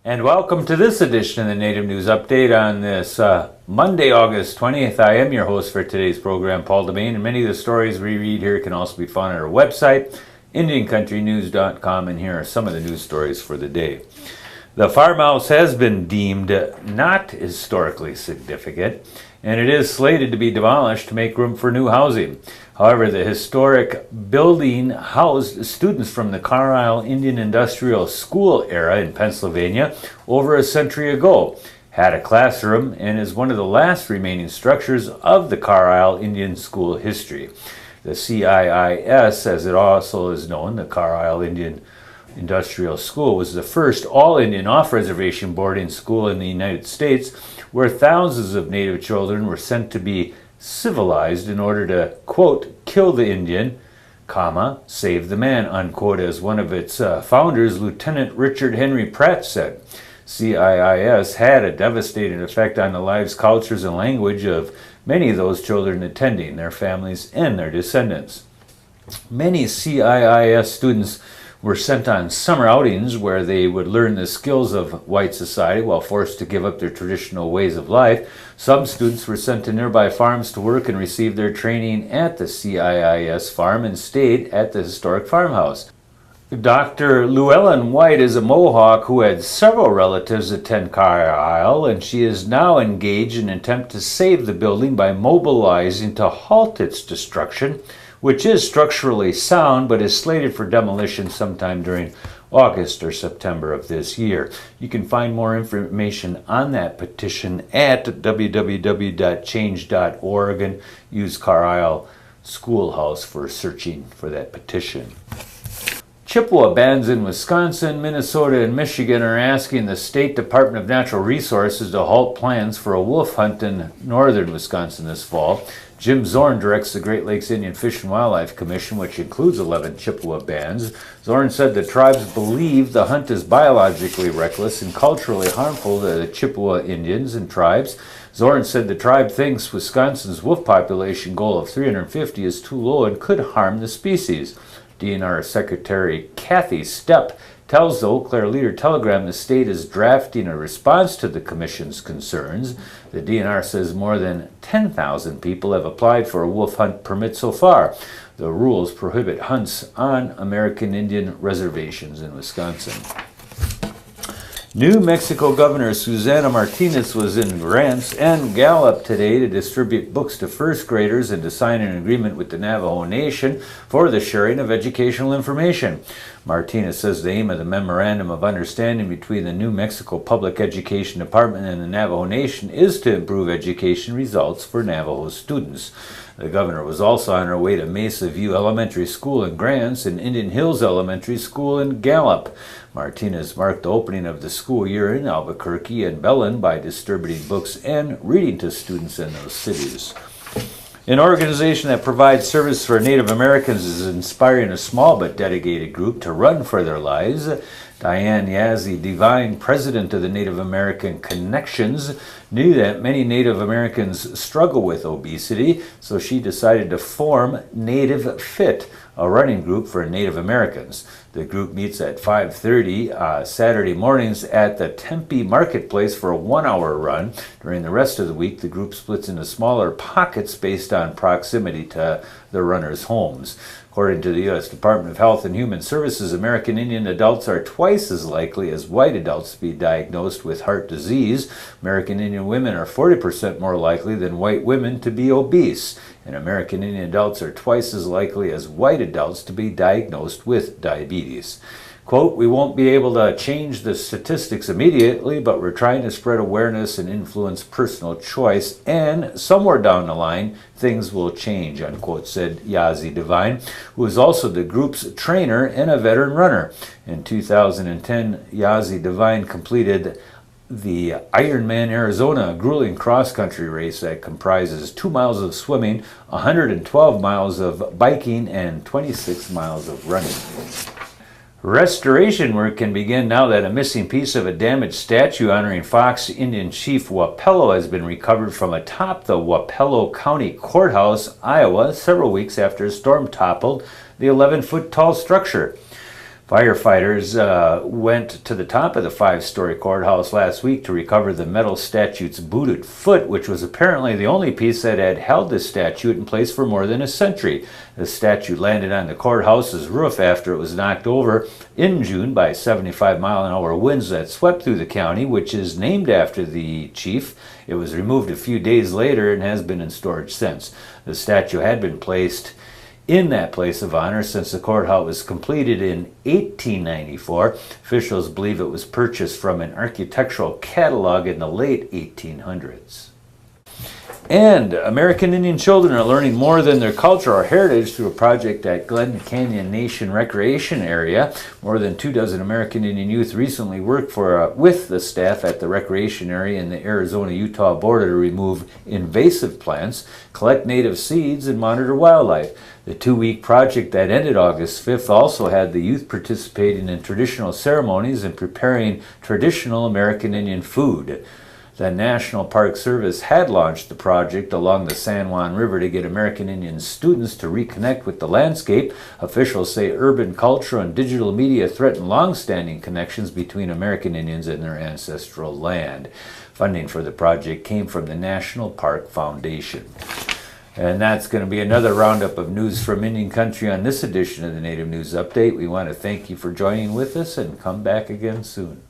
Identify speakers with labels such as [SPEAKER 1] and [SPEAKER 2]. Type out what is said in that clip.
[SPEAKER 1] And welcome to this edition of the Native News Update on this Monday, August 20th. I am your host for today's program, Paul DeMain, and many of the stories we read here can also be found on our website, IndianCountryNews.com, and here are some of the news stories for the day. The farmhouse has been deemed not historically significant, and it is slated to be demolished to make room for new housing. However, the historic building housed students from the Carlisle Indian Industrial School era in Pennsylvania over a century ago, had a classroom, and is one of the last remaining structures of the Carlisle Indian School history. The CIIS, as it also is known, the Carlisle Indian Industrial School, was the first all-Indian off-reservation boarding school in the United States, where thousands of Native children were sent to be civilized in order to, quote, kill the Indian, comma, save the man, unquote, as one of its founders, Lieutenant Richard Henry Pratt, said. CIIS had a devastating effect on the lives, cultures, and language of many of those children attending, their families, and their descendants. Many CIIS students were sent on summer outings where they would learn the skills of white society while forced to give up their traditional ways of life. Some students were sent to nearby farms to work and receive their training at the CIIS farm and stayed at the historic farmhouse. Dr. Llewellyn White is a Mohawk who had several relatives attend Carlisle, and she is now engaged in an attempt to save the building by mobilizing to halt its destruction, which is structurally sound but is slated for demolition sometime during August or September of this year. You can find more information on that petition at www.change.org and use Carlisle Schoolhouse for searching for that petition. Chippewa bands in Wisconsin, Minnesota, and Michigan are asking the State Department of Natural Resources to halt plans for a wolf hunt in northern Wisconsin this fall. Jim Zorn directs the Great Lakes Indian Fish and Wildlife Commission, which includes 11 Chippewa bands. Zorn said the tribes believe the hunt is biologically reckless and culturally harmful to the Chippewa Indians and tribes. Zorn said the tribe thinks Wisconsin's wolf population goal of 350 is too low and could harm the species. DNR Secretary Kathy Stepp tells the Eau Claire Leader-Telegram the state is drafting a response to the commission's concerns. The DNR says more than 10,000 people have applied for a wolf hunt permit so far. The rules prohibit hunts on American Indian reservations in Wisconsin. New Mexico Governor Susana Martinez was in Grants and Gallup today to distribute books to first graders and to sign an agreement with the Navajo Nation for the sharing of educational information. Martinez says the aim of the Memorandum of Understanding between the New Mexico Public Education Department and the Navajo Nation is to improve education results for Navajo students. The governor was also on her way to Mesa View Elementary School in Grants and Indian Hills Elementary School in Gallup. Martinez marked the opening of the school year in Albuquerque and Belen by distributing books and reading to students in those cities. An organization that provides service for Native Americans is inspiring a small but dedicated group to run for their lives. Diane Yazzi-Devine, president of the Native American Connections, knew that many Native Americans struggle with obesity, so she decided to form Native Fit, a running group for Native Americans. The group meets at 5:30 Saturday mornings at the Tempe Marketplace for a 1-hour run. During the rest of the week, the group splits into smaller pockets based on proximity to the runners' homes. According to the U.S. Department of Health and Human Services, American Indian adults are twice as likely as white adults to be diagnosed with heart disease. American Indian women are 40% more likely than white women to be obese. And American Indian adults are twice as likely as white adults to be diagnosed with diabetes. Quote, we won't be able to change the statistics immediately, but we're trying to spread awareness and influence personal choice, and somewhere down the line, things will change, unquote, said Yazzi-Devine, who is also the group's trainer and a veteran runner. In 2010, Yazzi-Devine completed the Ironman Arizona, a grueling cross-country race that comprises 2 miles of swimming, 112 miles of biking, and 26 miles of running. Restoration work can begin now that a missing piece of a damaged statue honoring Fox Indian Chief Wapello has been recovered from atop the Wapello County Courthouse, Iowa, several weeks after a storm toppled the 11-foot tall structure. Firefighters went to the top of the 5-story courthouse last week to recover the metal statue's booted foot, which was apparently the only piece that had held the statue in place for more than a century. The statue landed on the courthouse's roof after it was knocked over in June by 75-mile-an-hour winds that swept through the county, which is named after the chief. It was removed a few days later and has been in storage since. The statue had been placed in that place of honor since the courthouse was completed in 1894. Officials believe it was purchased from an architectural catalog in the late 1800s. And American Indian children are learning more than their culture or heritage through a project at Glen Canyon Nation Recreation Area. More than 24 American Indian youth recently worked with the staff at the recreation area in the Arizona-Utah border to remove invasive plants, collect native seeds, and monitor wildlife. The 2-week project that ended August 5th also had the youth participating in traditional ceremonies and preparing traditional American Indian food. The National Park Service had launched the project along the San Juan River to get American Indian students to reconnect with the landscape. Officials say urban culture and digital media threaten long-standing connections between American Indians and their ancestral land. Funding for the project came from the National Park Foundation. And that's going to be another roundup of news from Indian Country on this edition of the Native News Update. We want to thank you for joining with us and come back again soon.